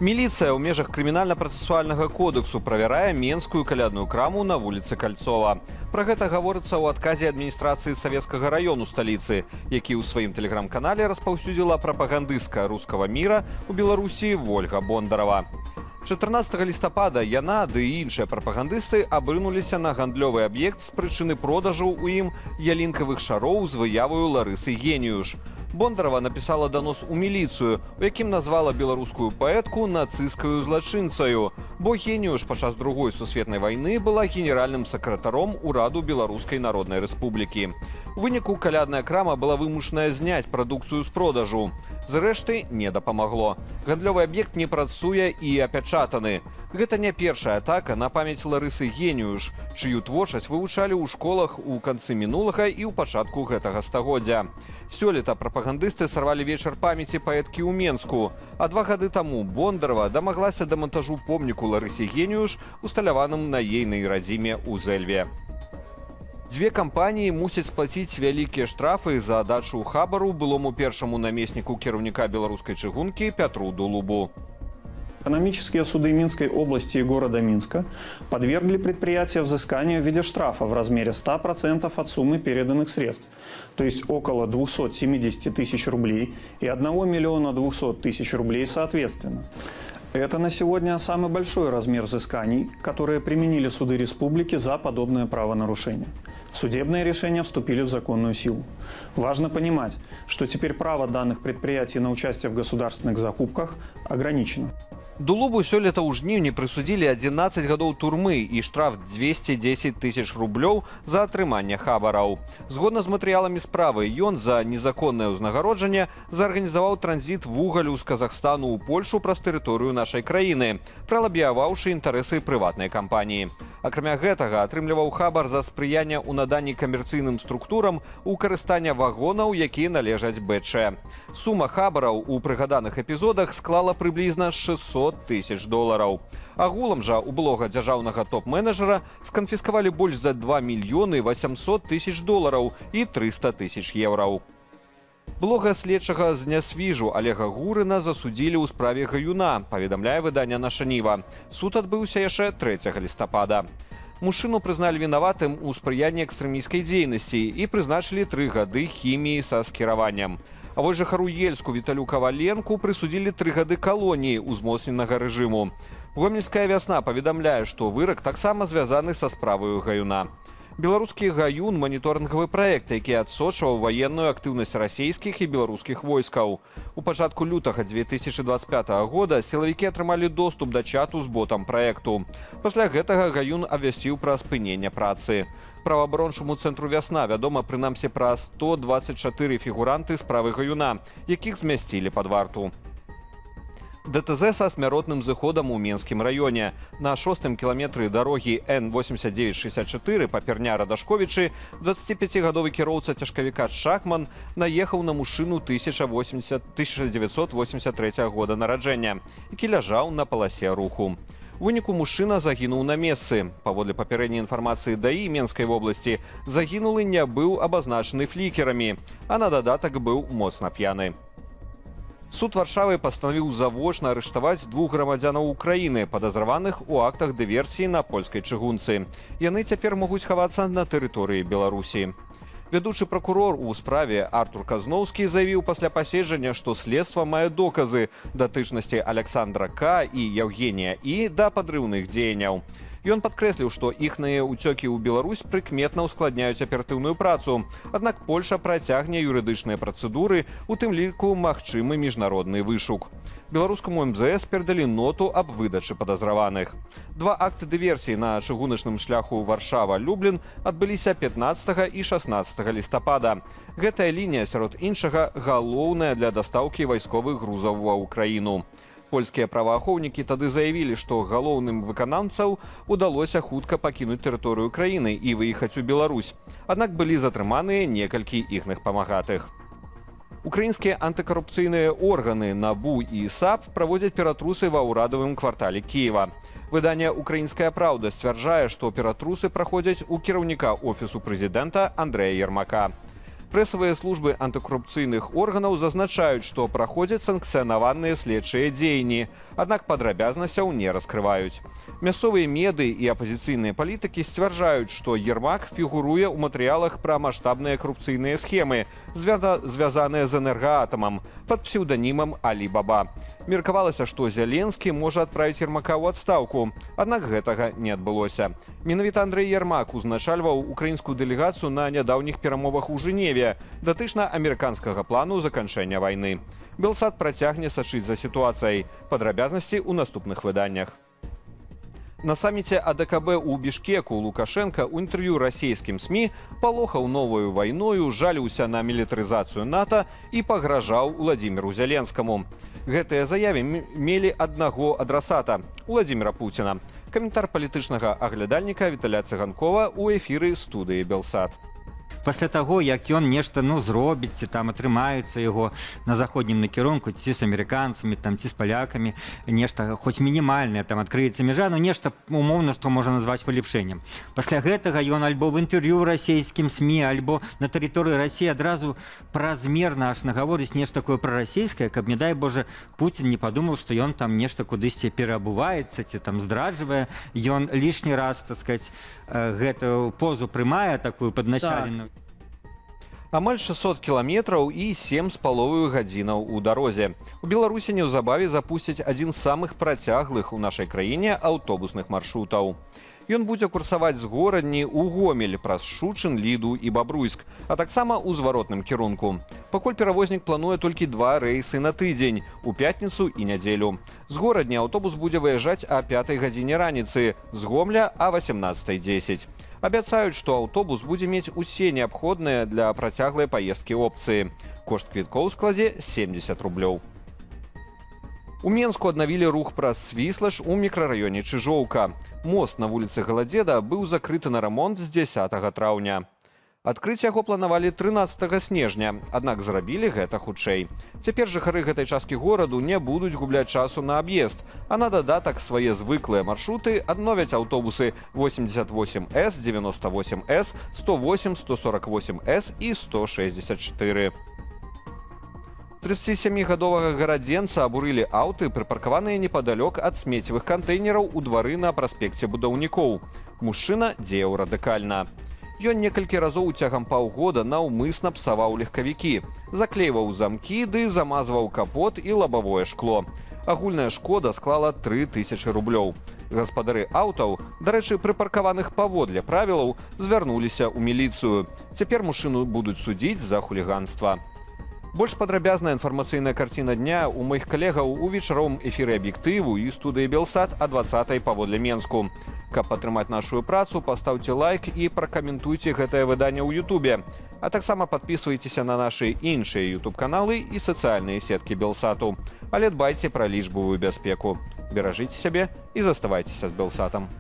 Міліцыя ў межах крымінальна-працэсуальнага кодексу правярае менскую калядную краму на вуліцы Кальцова. Пра гэта гаворыцца ў адказе адміністрацыі савецкага раёну сталіцы, які ў сваім тэлеграм-канале распаўсюдзіла прапагандыстка рускага міра ў Беларусі Вольга Бондарова. 14 лістапада яна ды і іншыя прапагандысты абрынуліся на гандлёвы аб'ект з прычыны продажу ў ім ялінкавых шароў з выяваю Ларысы Геніюш. Бондарова напісала данос у міліцыю, у якім назвала беларускую паэтку нацысцкаю злачынцаю, бо Геніюш падчас Другой сусветнай вайны была генеральным сакратаром ураду Беларускай Народнай Рэспублікі. У выніку калядная крама была вымушаная зняць прадукцыю з продажу. Зрэшты, не дапамагло. Гандлёвы аб'ект не працуе і апячатаны. Гэта не першая атака на памяць Ларысы Геніюш, чыю творчасць вывучалі ў школах у канцы мінулага і ў пачатку гэтага стагоддзя. Сёлета прапагандысты сарвалі вечар памяці паэткі ў Менску, а 2 гады таму Бондарова дамаглася да монтажу помніку Ларысе Геніюш, усталяваным на ейнай радзіме ў Зэльве. Дзве кампаніі мусяць сплаціць вялікія штрафы за дачу хабару былому першаму намесніку кіраўніка беларускай чыгункі Пятру Дулубу. Экономические суды Минской области и города Минска подвергли предприятие взысканию в виде штрафа в размере 100% от суммы переданных средств, то есть около 270 тысяч рублей и 1 200 000 рублей соответственно. Это на сегодня самый большой размер взысканий, которые применили суды республики за подобное правонарушение. Судебные решения вступили в законную силу. Важно понимать, что теперь право данных предприятий на участие в государственных закупках ограничено. Дулубу сёлета ў жніўні прысудзілі 11 гадоў турмы і штраф 210 000 рублёў за атрыманне хабараў. Згодна з матэрыяламі справы, ён за незаконнае ўзнагароджанне заарганізаваў транзіт вугалю з Казахстану ў Польшу праз тэрыторыю нашай краіны, пралабіяваўшы інтарэсы прыватнай кампаніі. Акрамя гэтага, атрымліваў хабар за спрыянне ў наданні камерцыйным структурам у карыстання вагонаў, якія належаць БЧ. Сума хабараў у прыгаданых эпізодах склала прыблізна $600 000. Агулам жа у былога дзяржаўнага топ-менеджера сканфіскавалі больш за $2 800 000 і 300 000 еўраў. Блога следчага з Нясвіжу Олега Гурына засудзілі ў справе Гаюна, паведамляе выданне «Наша Ніва». Суд адбыўся яшчэ 3 лістапада. Мужчыну прызналі вінаватым у спрыянні экстрэмісцкай дзейнасці і прызначылі 3 гады хіміі са скіраваннем. А вось жыхару Ельску Віталю Каваленку прысудзілі 3 гады калоніі ўзмоцненага рэжыму. Гомельская вясна паведамляе, што вырак таксама звязаны са справаю Гаюна. Беларускі Гаюн – маніторынгавы праект, які адсочваў ваенную актыўнасць расійскіх і беларускіх войскаў. У пачатку лютага 2025 года сілавікі атрымалі доступ да чату з ботам праекту. Пасля гэтага Гаюн абвясціў пра спыненне працы. Праваабарончаму цэнтру «Вясна» вядома прынамсі пра 124 фігуранты справы Гаюна, якіх змясцілі пад варту. ДТЗ са смяротным зыходам у Менскім раёне. На 6-м кіламетры дарогі Н-8964 па Перня-Радашковічы 25-гадовы кіроўца цяжкавіка Шахман наехаў на мужчыну 1983 года нараджэння, які ляжаў на паласе руху. У выніку мужчына загінуў на месцы. Паводле папярэдняй інфармацыі ДАІ Менскай вобласці, загінулы не быў абазначаны флікерамі, а на дадатак быў моцна п'яны. Суд Варшавы пастанавіў завочна арыштаваць 2 грамадзянаў Украіны, падазраваных у актах дыверсіі на польскай чыгунцы. Яны цяпер могуць хавацца на тэрыторыі Беларусі. Вядучы пракурор у справе Артур Казноўскі заявіў пасля паседжання, што следства мае доказы датычнасці Александра К. і Евгенія І. да падрыўных дзеянняў. Ён падкрэсліў, што іхныя ўцёкі ў Беларусь прыкметна ўскладняюць аператыўную працу, аднак Польша працягне юрыдычныя працэдуры, у тым ліку магчымы міжнародны вышук. Беларускаму МЗС перадалі ноту аб выдачы падазраваных. 2 акты дыверсіі на чыгуначным шляху Варшава-Люблін адбыліся 15 і 16 лістапада. Гэтая лінія, сярод іншага, галоўная для дастаўкі вайсковых грузаў ва ўкраіну. Польскія праваахоўнікі тады заявілі, што галоўным выканаўцам удалося хутка пакінуць тэрыторыю краіны і выехаць у Беларусь. Аднак былі затрыманыя некалькі іхных памагатых. Украінскія антыкарупцыйныя органы НАБУ і САП праводзяць ператрусы ва ўрадавым квартале Кіева. Выданне «Украінская праўда» сцвярджае, што ператрусы праходзяць у кіраўніка офісу прэзідэнта Андрэя Ермака. Прэсавыя службы антыкарупцыйных органаў зазначаюць, што праходзяць санкцыянаваныя следчыя дзеянні, Аднак падрабязнасцяў не раскрываюць. Мясцовыя меды і апазіцыйныя палітыкі сцвярджаюць, што Ермак фігуруе ў матэрыялах пра маштабныя карупцыйныя схемы, звязаныя з энергаатамам, пад псеўданімам Алі-Баба. Меркавалася, што Зяленскі можа адправіць Ермака ў адстаўку, аднак гэтага не адбылося. Менавіта Андрэй Ермак узначальваў украінскую дэлегацыю на нядаўніх перамовах у Жэневе датычна амерыканскага плану заканчэння вайны. Белсат працягне сачыць за сітуацыяй. Падрабязнасці ў наступных выданнях. На саміце АДКБ у Бішкеку Лукашенка ў інтэрв'ю расійскім СМІ палохаў новую вайною, жаліўся на мілітарызацыю НАТО і пагражаў Уладзіміру Зяленскаму. Гэтыя заявы мелі аднаго адрасата – Уладзіміра Пуціна. Каментар палітычнага аглядальніка Віталя Цыганкова ў эфіры студыі Белсат. Пасля таго, як ён нешта зробіць, ці там атрымаюцца яго на заходнім накірунку, ці з амерыканцамі, ці з палякамі, нешта хоць мінімальнае, там адкрыецца мяжа, нешта умоўна, што можна назваць вылепшэннем. Пасля гэтага ён альбо в інтэрв'ю расійскім СМІ, альбо на тэрыторыі Расіі адразу празмерна аж нагаворыць нешта такое прарасійскае, каб, не дай Божа, Пуцін не падумаў, што ён там нешта кудысьці пераабуваецца, ці там здраджвае. Ён лішні раз, так сказаць, гэтую позу прымае, такую падначаленую. Амаль 600 кіламетраў і 7,5 гадзінаў у дарозе. У Беларусі неўзабаве запусцяць адзін з самых працяглых у нашай краіне аўтобусных маршрутаў. Ён будзе курсаваць з горадні ў Гомель праз Шучын, Ліду і Бабруйск, а таксама ў зваротным кірунку. Пакуль перавознік плануе толькі 2 рэйсы на тыдзень – у пятніцу і нядзелю. З горадні аўтобус будзе выязджаць а 5 гадзіне раніцы, з Гомля а 18:10. Абяцаюць, што аўтобус будзе мець усе неабходныя для працяглай паездкі опцыі. Кошт квіткоў складзе 70 рублёў. У Менску аднавілі рух праз Свіслаж у мікрараёне Чыжоўка. Мост на вуліцы Галадзеда быў закрыты на рамонт з 10 траўня. Адкрыць яго планавалі 13 снежня, аднак зрабілі гэта хутчэй. Цяпер жыхары гэтай часткі гораду не будуць губляць часу на аб'езд, а на дадатак свае звыклыя маршруты адновяць аўтобусы 88С, 98С, 108, 148С і 164. 37-гадовага гарадзенца абурылі аўты, прыпаркаваныя непадалёк ад смеццевых кантэйнераў у двары на праспекце будаўнікоў. Мужчына дзеяў радыкальна. Ён некалькі разоў цягам паўгода наўмысна псаваў легкавікі, заклейваў замкі ды замазваў капот і лабавое шкло. Агульная шкода склала 3000 рублёў. Гаспадары аўтаў, дарэчы, прыпаркаваных паводле правілаў, звярнуліся ў міліцыю. Цяпер мужчыну будуць судзіць за хуліганства. Больш падрабязная інфармацыйная карціна дня ў маіх калегаў у вечаровым эфіры аб'ектыву і студыі Белсат а 20 паводле Менску. Каб падтрымаць нашу працу, пастаўце лайк і пракаментуйце гэтае выданне ў Ютубе. А таксама падпісвайцеся на нашы іншыя ютуб-каналы і сацыяльныя сеткі Белсату. Але дбайце пра лічбавую бяспеку. Беражыце сябе і заставайцеся з Белсатам.